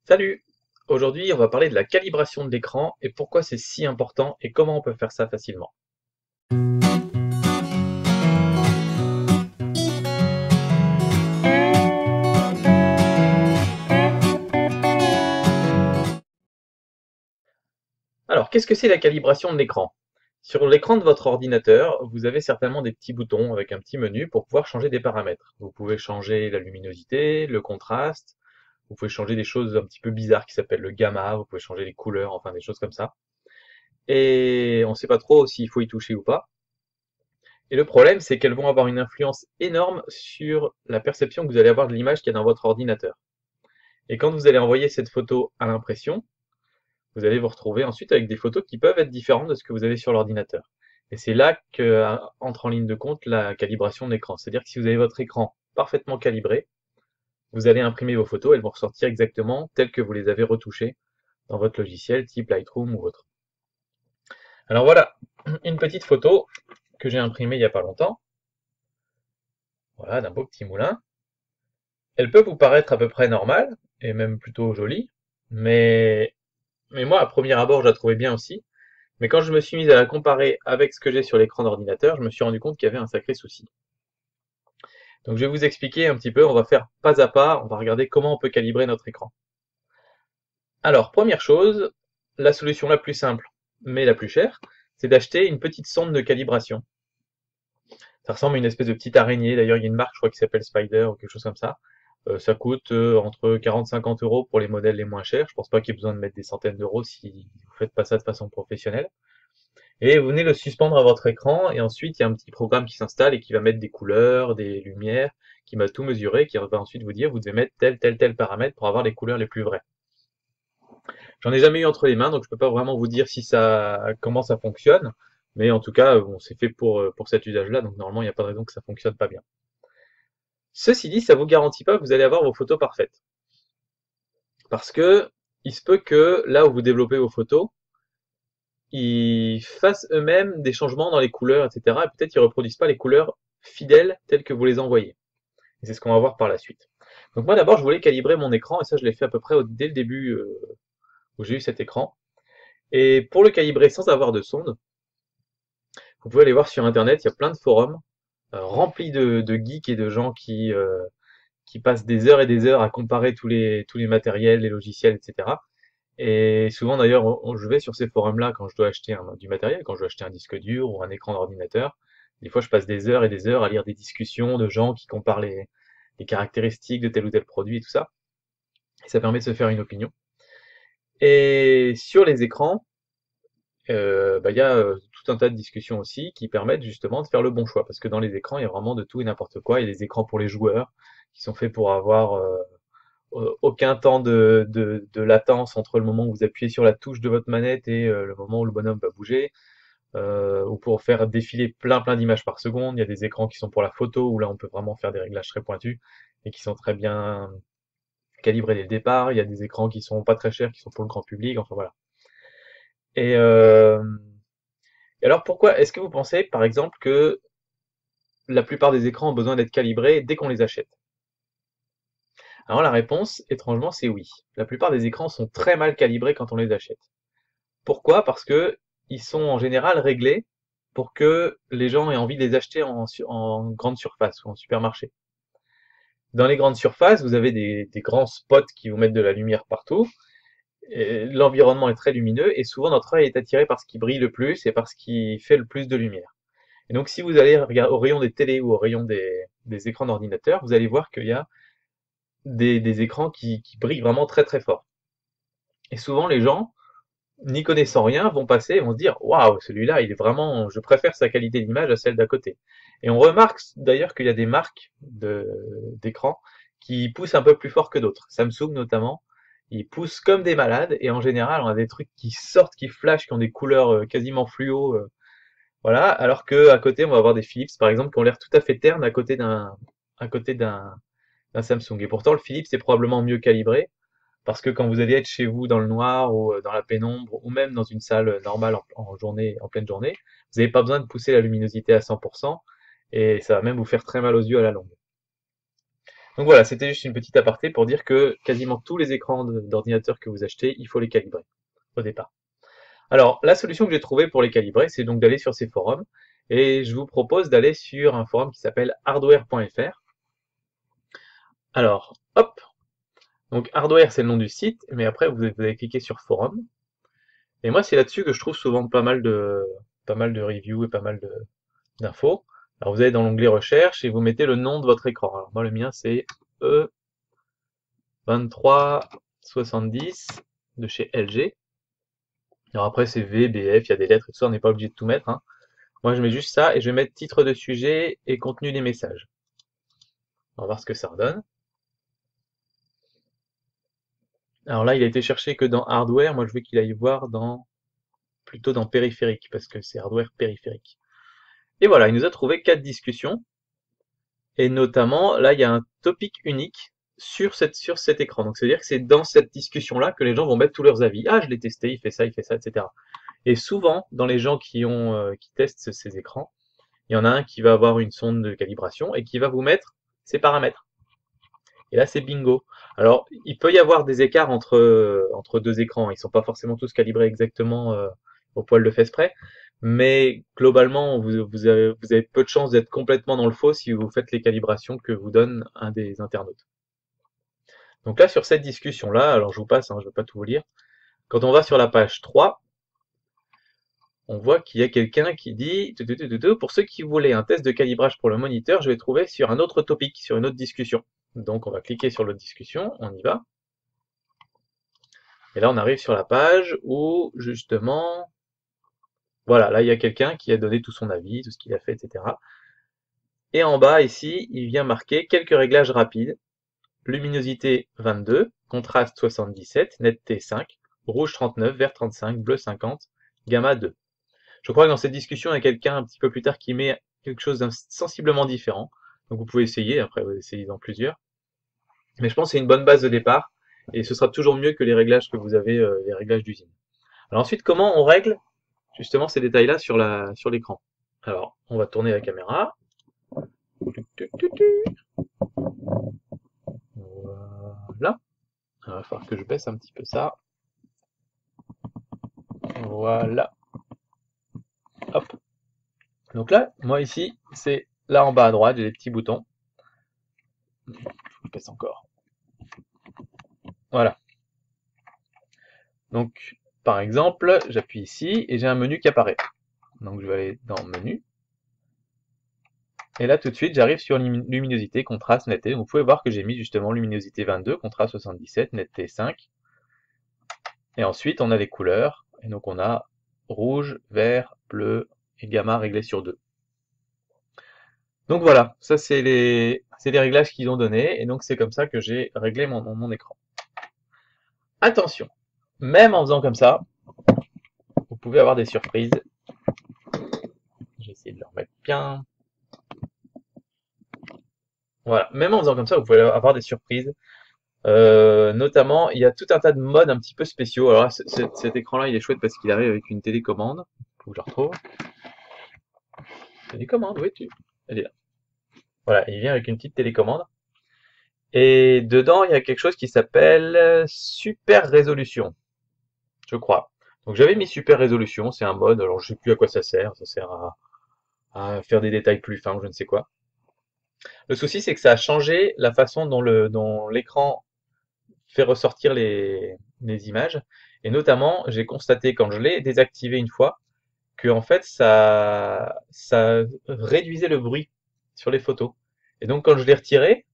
Salut! Aujourd'hui, on va parler de la calibration de l'écran et pourquoi c'est si important et comment on peut faire ça facilement. Alors, qu'est-ce que c'est la calibration de l'écran? Sur l'écran de votre ordinateur, vous avez certainement des petits boutons avec un petit menu pour pouvoir changer des paramètres. Vous pouvez changer la luminosité, le contraste, vous pouvez changer des choses un petit peu bizarres qui s'appellent le gamma, vous pouvez changer les couleurs, enfin des choses comme ça. Et on ne sait pas trop s'il faut y toucher ou pas. Et le problème, c'est qu'elles vont avoir une influence énorme sur la perception que vous allez avoir de l'image qu'il y a dans votre ordinateur. Et quand vous allez envoyer cette photo à l'impression, vous allez vous retrouver ensuite avec des photos qui peuvent être différentes de ce que vous avez sur l'ordinateur. Et c'est là que entre en ligne de compte la calibration de l'écran. C'est-à-dire que si vous avez votre écran parfaitement calibré, vous allez imprimer vos photos, elles vont ressortir exactement telles que vous les avez retouchées dans votre logiciel type Lightroom ou autre. Alors voilà, une petite photo que j'ai imprimée il n'y a pas longtemps. Voilà, d'un beau petit moulin. Elle peut vous paraître à peu près normale, et même plutôt jolie, mais moi, à premier abord, je la trouvais bien aussi. Mais quand je me suis mis à la comparer avec ce que j'ai sur l'écran d'ordinateur, je me suis rendu compte qu'il y avait un sacré souci. Donc je vais vous expliquer un petit peu, on va faire pas à pas, on va regarder comment on peut calibrer notre écran. Alors, première chose, la solution la plus simple, mais la plus chère, c'est d'acheter une petite sonde de calibration. Ça ressemble à une espèce de petite araignée, d'ailleurs il y a une marque, je crois, qui s'appelle Spider ou quelque chose comme ça. Ça coûte entre 40 et 50 euros pour les modèles les moins chers. Je pense pas qu'il y ait besoin de mettre des centaines d'euros si vous faites pas ça de façon professionnelle. Et vous venez le suspendre à votre écran et ensuite il y a un petit programme qui s'installe et qui va mettre des couleurs, des lumières, qui va tout mesurer, qui va ensuite vous dire vous devez mettre tel paramètre pour avoir les couleurs les plus vraies. J'en ai jamais eu entre les mains donc je peux pas vraiment vous dire si ça comment ça fonctionne, mais en tout cas bon, c'est fait pour cet usage-là donc normalement il n'y a pas de raison que ça fonctionne pas bien. Ceci dit, ça vous garantit pas que vous allez avoir vos photos parfaites. Parce que il se peut que là où vous développez vos photos, ils fassent eux-mêmes des changements dans les couleurs, etc. Et peut-être ils reproduisent pas les couleurs fidèles telles que vous les envoyez. Et c'est ce qu'on va voir par la suite. Donc moi d'abord je voulais calibrer mon écran et ça je l'ai fait à peu près dès le début où j'ai eu cet écran. Et pour le calibrer sans avoir de sonde, vous pouvez aller voir sur internet, il y a plein de forums remplis de geeks et de gens qui passent des heures et des heures à comparer tous les matériels, les logiciels, etc. Et souvent d'ailleurs, je vais sur ces forums-là quand je dois acheter du matériel, quand je dois acheter un disque dur ou un écran d'ordinateur. Des fois, je passe des heures et des heures à lire des discussions de gens qui comparent les caractéristiques de tel ou tel produit et tout ça. Et ça permet de se faire une opinion. Et sur les écrans, il y a tout un tas de discussions aussi qui permettent justement de faire le bon choix. Parce que dans les écrans, il y a vraiment de tout et n'importe quoi. Il y a des écrans pour les joueurs qui sont faits pour avoir aucun temps de latence entre le moment où vous appuyez sur la touche de votre manette et le moment où le bonhomme va bouger, ou pour faire défiler plein d'images par seconde. Il y a des écrans qui sont pour la photo, où là on peut vraiment faire des réglages très pointus et qui sont très bien calibrés dès le départ. Il y a des écrans qui sont pas très chers, qui sont pour le grand public, enfin voilà. Et, euh, et alors pourquoi est-ce que vous pensez par exemple que la plupart des écrans ont besoin d'être calibrés dès qu'on les achète? Alors la réponse, étrangement, c'est oui. La plupart des écrans sont très mal calibrés quand on les achète. Pourquoi? Parce que ils sont en général réglés pour que les gens aient envie de les acheter en grande surface ou en supermarché. Dans les grandes surfaces, vous avez des grands spots qui vous mettent de la lumière partout. L'environnement est très lumineux et souvent notre œil est attiré par ce qui brille le plus et par ce qui fait le plus de lumière. Et donc si vous allez au rayon des télés ou au rayon des écrans d'ordinateur, vous allez voir qu'il y a des écrans qui brillent vraiment très fort. Et souvent les gens, n'y connaissant rien, vont passer et vont se dire waouh, celui-là, il est vraiment, je préfère sa qualité d'image à celle d'à côté. Et on remarque d'ailleurs qu'il y a des marques d'écran qui poussent un peu plus fort que d'autres. Samsung notamment, ils poussent comme des malades et en général, on a des trucs qui sortent, qui flashent, qui ont des couleurs quasiment fluo, voilà. Alors que à côté, on va avoir des Philips par exemple qui ont l'air tout à fait ternes à côté d'un Samsung. Et pourtant, le Philips est probablement mieux calibré parce que quand vous allez être chez vous dans le noir ou dans la pénombre ou même dans une salle normale en journée, en pleine journée, vous n'avez pas besoin de pousser la luminosité à 100% et ça va même vous faire très mal aux yeux à la longue. Donc voilà, c'était juste une petite aparté pour dire que quasiment tous les écrans d'ordinateur que vous achetez, il faut les calibrer au départ. Alors, la solution que j'ai trouvée pour les calibrer, c'est donc d'aller sur ces forums. Et je vous propose d'aller sur un forum qui s'appelle hardware.fr. Alors, hop, donc hardware c'est le nom du site, mais après vous allez cliquer sur forum. Et moi c'est là-dessus que je trouve souvent pas mal de reviews et pas mal d'infos. Alors vous allez dans l'onglet recherche et vous mettez le nom de votre écran. Alors moi le mien c'est E2370 de chez LG. Alors après c'est V, BF, il y a des lettres et tout ça, on n'est pas obligé de tout mettre, hein. Moi je mets juste ça et je vais mettre titre de sujet et contenu des messages. On va voir ce que ça redonne. Alors là il a été cherché que dans hardware, moi je veux qu'il aille voir plutôt dans périphérique, parce que c'est hardware périphérique. Et voilà, il nous a trouvé 4 discussions, et notamment, là, il y a un topic unique sur cet écran. Donc, c'est-à-dire que c'est dans cette discussion-là que les gens vont mettre tous leurs avis. Ah, je l'ai testé, il fait ça, etc. Et souvent, dans les gens qui testent ces écrans, il y en a un qui va avoir une sonde de calibration et qui va vous mettre ses paramètres. Et là, c'est bingo. Alors, il peut y avoir des écarts entre deux écrans. Ils sont pas forcément tous calibrés exactement au poil de fesse près. Mais globalement, vous avez peu de chances d'être complètement dans le faux si vous faites les calibrations que vous donne un des internautes. Donc là, sur cette discussion-là, alors je vous passe, hein, je ne vais pas tout vous lire. Quand on va sur la page 3, on voit qu'il y a quelqu'un qui dit pour ceux qui voulaient un test de calibrage pour le moniteur, je vais trouver sur un autre topic, sur une autre discussion. Donc on va cliquer sur l'autre discussion, on y va. Et là, on arrive sur la page où, justement, voilà, là, il y a quelqu'un qui a donné tout son avis, tout ce qu'il a fait, etc. Et en bas, ici, il vient marquer quelques réglages rapides. Luminosité 22, contraste 77, netteté 5, rouge 39, vert 35, bleu 50, gamma 2. Je crois que dans cette discussion, il y a quelqu'un un petit peu plus tard qui met quelque chose de sensiblement différent. Donc vous pouvez essayer, après vous essayez dans plusieurs. Mais je pense que c'est une bonne base de départ, et ce sera toujours mieux que les réglages que vous avez, les réglages d'usine. Alors ensuite, comment on règle justement ces détails-là sur l'écran? Alors, on va tourner la caméra. Voilà. Il va falloir que je baisse un petit peu ça. Voilà. Hop. Donc là, moi ici, c'est là en bas à droite, j'ai des petits boutons. Je baisse encore. Voilà. Donc, par exemple, j'appuie ici et j'ai un menu qui apparaît. Donc je vais aller dans menu. Et là, tout de suite, j'arrive sur luminosité, contraste, netteté. Donc, vous pouvez voir que j'ai mis justement luminosité 22, contraste 77, netteté 5. Et ensuite, on a les couleurs. Et donc, on a rouge, vert, bleu et gamma réglés sur 2. Donc voilà, ça c'est les réglages qu'ils ont donnés. Et donc, c'est comme ça que j'ai réglé mon écran. Attention, même en faisant comme ça, vous pouvez avoir des surprises. J'ai essayé de le remettre bien. Voilà, même en faisant comme ça, vous pouvez avoir des surprises. Notamment, il y a tout un tas de modes un petit peu spéciaux. Alors là, cet écran-là, il est chouette parce qu'il arrive avec une télécommande. Faut que je la retrouve. Télécommande, où es-tu? Elle est là. Voilà, il vient avec une petite télécommande. Et dedans, il y a quelque chose qui s'appelle Super Résolution, je crois. Donc j'avais mis Super Résolution, c'est un mode, alors je sais plus à quoi ça sert. Ça sert à faire des détails plus fins ou je ne sais quoi. Le souci, c'est que ça a changé la façon dont l'écran fait ressortir les images. Et notamment, j'ai constaté quand je l'ai désactivé une fois, que en fait ça réduisait le bruit sur les photos. Et donc quand je l'ai retiré,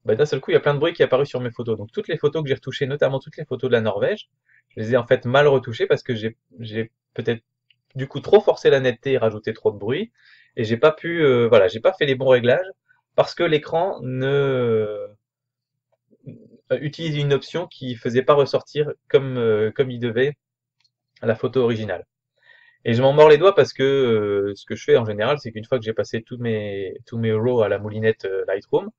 bah, d'un seul coup il y a plein de bruit qui est apparu sur mes photos. Donc toutes les photos que j'ai retouchées, notamment toutes les photos de la Norvège, je les ai en fait mal retouchées parce que j'ai peut-être du coup trop forcé la netteté et rajouté trop de bruit. Et j'ai pas pu, voilà, j'ai pas fait les bons réglages parce que l'écran ne utilise une option qui faisait pas ressortir comme il devait la photo originale. Et je m'en mords les doigts parce que ce que je fais en général, c'est qu'une fois que j'ai passé tous mes RAW à la moulinette Lightroom,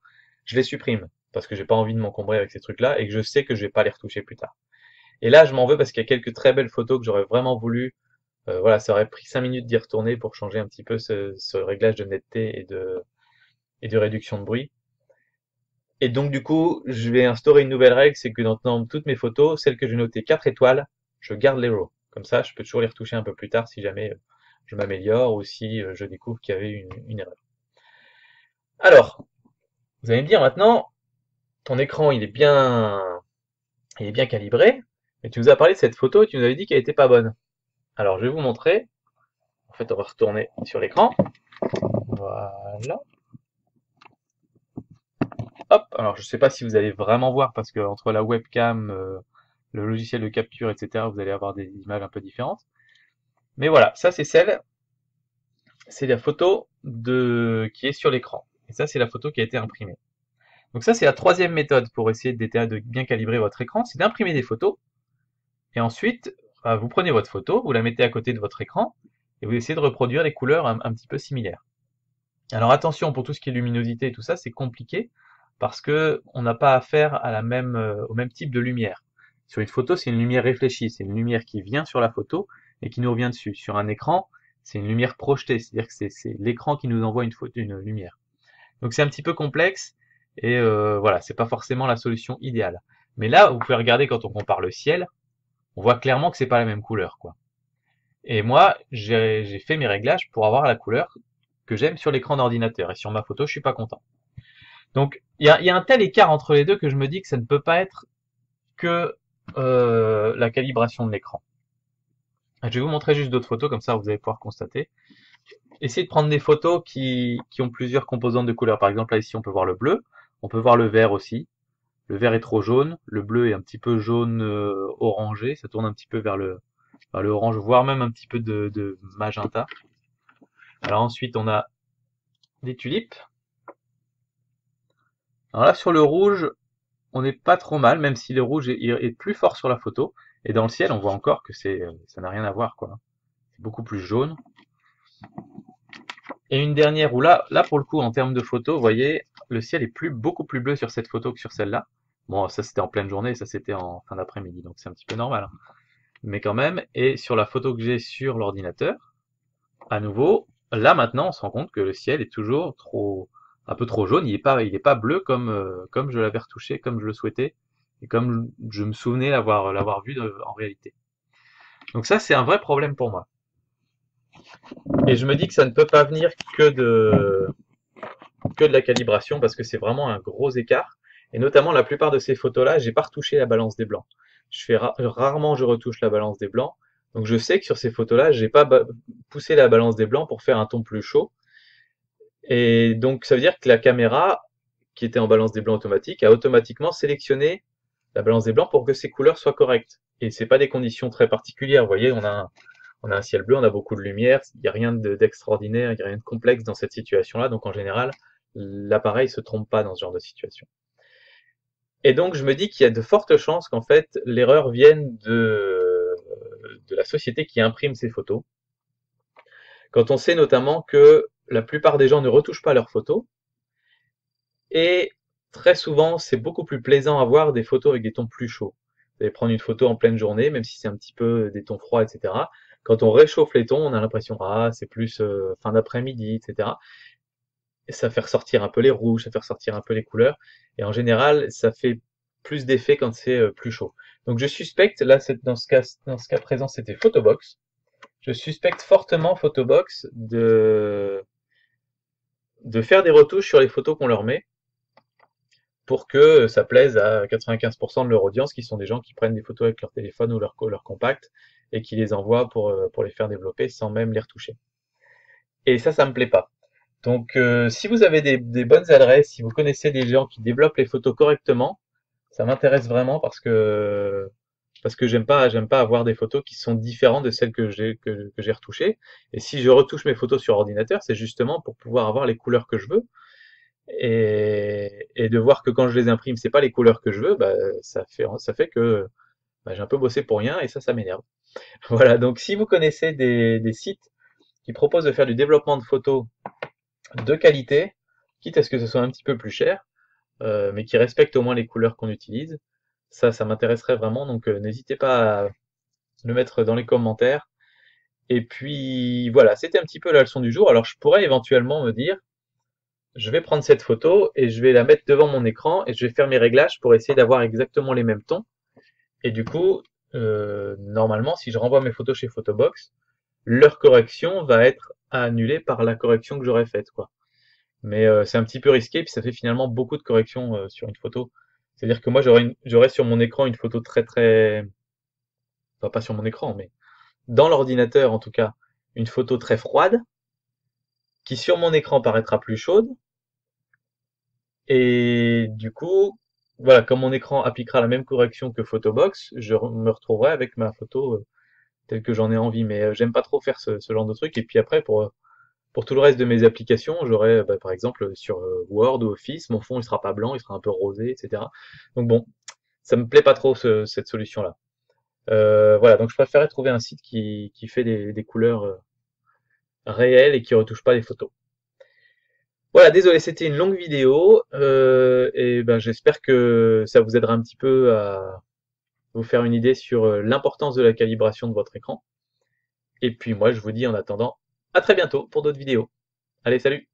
je les supprime parce que j'ai pas envie de m'encombrer avec ces trucs-là et que je sais que je vais pas les retoucher plus tard. Et là, je m'en veux parce qu'il y a quelques très belles photos que j'aurais vraiment voulu. Voilà, ça aurait pris 5 minutes d'y retourner pour changer un petit peu ce réglage de netteté et de réduction de bruit. Et donc du coup, je vais instaurer une nouvelle règle, c'est que dans toutes mes photos, celles que j'ai notées 4 étoiles, je garde les RAW. Comme ça, je peux toujours les retoucher un peu plus tard si jamais je m'améliore ou si je découvre qu'il y avait une erreur. Alors, vous allez me dire maintenant, ton écran il est bien calibré, mais tu nous as parlé de cette photo et tu nous avais dit qu'elle était pas bonne. Alors je vais vous montrer. En fait, on va retourner sur l'écran. Voilà. Hop. Alors je sais pas si vous allez vraiment voir parce que entre la webcam, le logiciel de capture, etc., vous allez avoir des images un peu différentes. Mais voilà, ça c'est la photo qui est sur l'écran. Et ça, c'est la photo qui a été imprimée. Donc ça, c'est la troisième méthode pour essayer de bien calibrer votre écran, c'est d'imprimer des photos. Et ensuite, vous prenez votre photo, vous la mettez à côté de votre écran, et vous essayez de reproduire les couleurs un petit peu similaires. Alors attention, pour tout ce qui est luminosité et tout ça, c'est compliqué, parce que on n'a pas affaire à au même type de lumière. Sur une photo, c'est une lumière réfléchie, c'est une lumière qui vient sur la photo et qui nous revient dessus. Sur un écran, c'est une lumière projetée, c'est-à-dire que c'est l'écran qui nous envoie une lumière. Donc c'est un petit peu complexe, et voilà, c'est pas forcément la solution idéale. Mais là, vous pouvez regarder quand on compare le ciel, on voit clairement que c'est pas la même couleur, quoi. Et moi, j'ai fait mes réglages pour avoir la couleur que j'aime sur l'écran d'ordinateur. Et sur ma photo, je suis pas content. Donc, il y a un tel écart entre les deux que je me dis que ça ne peut pas être que la calibration de l'écran. Je vais vous montrer juste d'autres photos, comme ça vous allez pouvoir constater. Essayez de prendre des photos qui ont plusieurs composantes de couleurs. Par exemple, là ici, on peut voir le bleu, on peut voir le vert aussi. Le vert est trop jaune, le bleu est un petit peu jaune orangé, ça tourne un petit peu vers le orange, voire même un petit peu de magenta. Alors ensuite, on a des tulipes. Alors là, sur le rouge, on n'est pas trop mal, même si le rouge est plus fort sur la photo. Et dans le ciel, on voit encore que ça n'a rien à voir, quoi. C'est beaucoup plus jaune. Et une dernière où là pour le coup, en termes de photo, vous voyez, le ciel est beaucoup plus bleu sur cette photo que sur celle-là. Bon, ça c'était en pleine journée, ça c'était en fin d'après-midi, donc c'est un petit peu normal, hein. Mais quand même, et sur la photo que j'ai sur l'ordinateur, à nouveau, là maintenant, on se rend compte que le ciel est toujours un peu trop jaune. Il est pas bleu comme je l'avais retouché, comme je le souhaitais, et comme je me souvenais l'avoir vu en réalité. Donc ça, c'est un vrai problème pour moi. Et je me dis que ça ne peut pas venir que de la calibration parce que c'est vraiment un gros écart. Et notamment, la plupart de ces photos-là, j'ai pas retouché la balance des blancs. Rarement, je retouche la balance des blancs. Donc je sais que sur ces photos-là, j'ai pas poussé la balance des blancs pour faire un ton plus chaud. Et donc ça veut dire que la caméra, qui était en balance des blancs automatique, a automatiquement sélectionné la balance des blancs pour que ces couleurs soient correctes. Et c'est pas des conditions très particulières. Vous voyez, on a un ciel bleu, on a beaucoup de lumière, il n'y a rien d'extraordinaire, il n'y a rien de complexe dans cette situation-là. Donc en général, l'appareil se trompe pas dans ce genre de situation. Et donc je me dis qu'il y a de fortes chances qu'en fait l'erreur vienne de la société qui imprime ces photos. Quand on sait notamment que la plupart des gens ne retouchent pas leurs photos, et très souvent c'est beaucoup plus plaisant à voir des photos avec des tons plus chauds. Vous allez prendre une photo en pleine journée, même si c'est un petit peu des tons froids, etc. Quand on réchauffe les tons, on a l'impression, c'est plus fin d'après-midi, etc. Et ça fait ressortir un peu les rouges, ça fait ressortir un peu les couleurs. Et en général, ça fait plus d'effet quand c'est plus chaud. Donc je suspecte, là dans ce cas présent, c'était Photobox. Je suspecte fortement Photobox de faire des retouches sur les photos qu'on leur met pour que ça plaise à 95% de leur audience, qui sont des gens qui prennent des photos avec leur téléphone ou leur compact et qui les envoient pour les faire développer sans même les retoucher. Et ça me plaît pas. Donc, si vous avez des bonnes adresses, si vous connaissez des gens qui développent les photos correctement, ça m'intéresse vraiment parce que j'aime pas avoir des photos qui sont différentes de celles que j'ai retouchées. Et si je retouche mes photos sur ordinateur, c'est justement pour pouvoir avoir les couleurs que je veux. Et de voir que quand je les imprime, c'est pas les couleurs que je veux, ça fait que j'ai un peu bossé pour rien et ça m'énerve. Voilà, donc si vous connaissez des sites qui proposent de faire du développement de photos de qualité, quitte à ce que ce soit un petit peu plus cher, mais qui respectent au moins les couleurs qu'on utilise, ça m'intéresserait vraiment, donc n'hésitez pas à le mettre dans les commentaires. Et puis voilà, c'était un petit peu la leçon du jour. Alors je pourrais éventuellement me dire, je vais prendre cette photo et je vais la mettre devant mon écran et je vais faire mes réglages pour essayer d'avoir exactement les mêmes tons. Et du coup, normalement, si je renvoie mes photos chez Photobox, leur correction va être annulée par la correction que j'aurais faite, quoi. Mais c'est un petit peu risqué, puis ça fait finalement beaucoup de corrections sur une photo. C'est-à-dire que moi, j'aurais sur mon écran une photo très très, enfin pas sur mon écran, mais dans l'ordinateur en tout cas, une photo très froide, qui sur mon écran paraîtra plus chaude, et du coup, voilà, comme mon écran appliquera la même correction que Photobox, me retrouverai avec ma photo telle que j'en ai envie. Mais j'aime pas trop faire ce genre de truc. Et puis après, pour tout le reste de mes applications, j'aurai par exemple sur Word ou Office, mon fond il sera pas blanc, il sera un peu rosé, etc. Donc bon, ça me plaît pas trop cette solution-là. Voilà, donc je préférais trouver un site qui fait des couleurs réelles et qui retouche pas les photos. Voilà, désolé, c'était une longue vidéo et ben j'espère que ça vous aidera un petit peu à vous faire une idée sur l'importance de la calibration de votre écran. Et puis moi, je vous dis en attendant, à très bientôt pour d'autres vidéos. Allez, salut!